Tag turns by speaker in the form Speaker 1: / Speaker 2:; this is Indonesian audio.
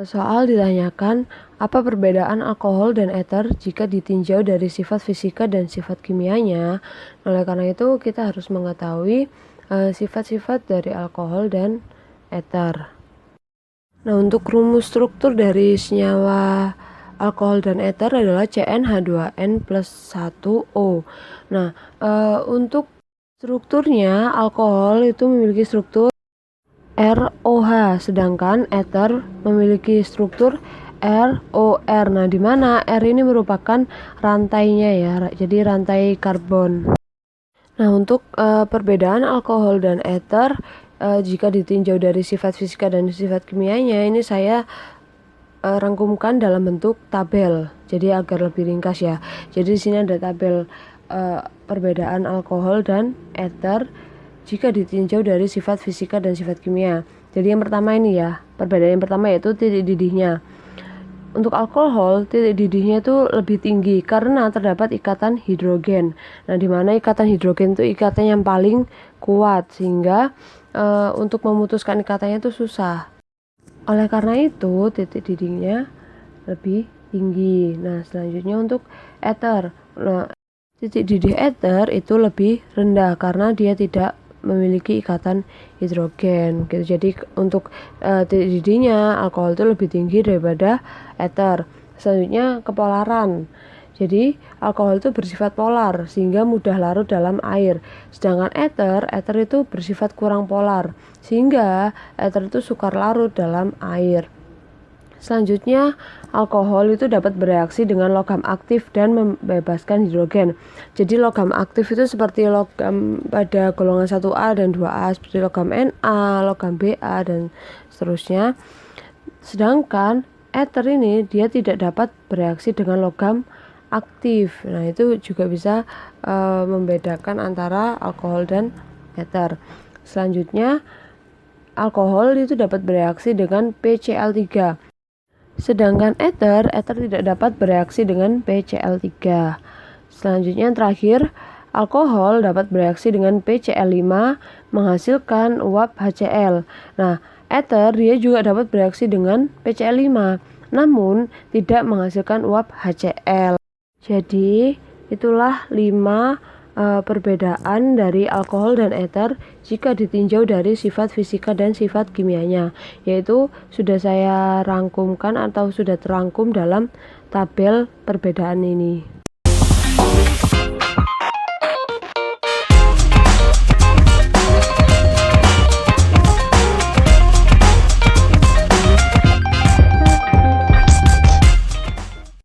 Speaker 1: Soal ditanyakan, apa perbedaan alkohol dan eter jika ditinjau dari sifat fisika dan sifat kimianya? Oleh karena itu, kita harus mengetahui sifat-sifat dari alkohol dan eter. Nah, untuk rumus struktur dari senyawa alkohol dan eter adalah CnH2n plus 1O. Nah, untuk strukturnya, alkohol itu memiliki struktur ROH, sedangkan eter memiliki struktur ROR. Nah, di mana R ini merupakan rantainya ya, jadi rantai karbon. Nah, untuk perbedaan alkohol dan eter jika ditinjau dari sifat fisika dan sifat kimianya, ini saya rangkumkan dalam bentuk tabel, jadi agar lebih ringkas ya. Jadi di sini ada tabel perbedaan alkohol dan eter jika ditinjau dari sifat fisika dan sifat kimia. Jadi yang pertama ini ya, perbedaan yang pertama yaitu titik didihnya. Untuk alkohol, titik didihnya itu lebih tinggi karena terdapat ikatan hidrogen. Nah, di mana ikatan hidrogen itu ikatan yang paling kuat, sehingga untuk memutuskan ikatannya itu susah. Oleh karena itu, titik didihnya lebih tinggi. Nah, selanjutnya untuk eter. Nah, titik didih eter itu lebih rendah karena dia tidak memiliki ikatan hidrogen gitu. Jadi untuk titik didihnya alkohol itu lebih tinggi daripada eter. Selanjutnya kepolaran. Jadi alkohol itu bersifat polar sehingga mudah larut dalam air. Sedangkan eter itu bersifat kurang polar sehingga eter itu sukar larut dalam air. Selanjutnya, alkohol itu dapat bereaksi dengan logam aktif dan membebaskan hidrogen. Jadi logam aktif itu seperti logam pada golongan 1A dan 2A, seperti logam Na, logam Ba, dan seterusnya. Sedangkan eter ini dia tidak dapat bereaksi dengan logam aktif. Nah, itu juga bisa membedakan antara alkohol dan eter. Selanjutnya, alkohol itu dapat bereaksi dengan PCl3. Sedangkan eter tidak dapat bereaksi dengan PCl3. Selanjutnya yang terakhir, alkohol dapat bereaksi dengan PCl5 menghasilkan uap HCl. Nah, eter dia juga dapat bereaksi dengan PCl5 namun tidak menghasilkan uap HCl. Jadi, itulah 5 perbedaan dari alkohol dan eter jika ditinjau dari sifat fisika dan sifat kimianya, yaitu sudah saya rangkumkan atau sudah terangkum dalam tabel perbedaan ini.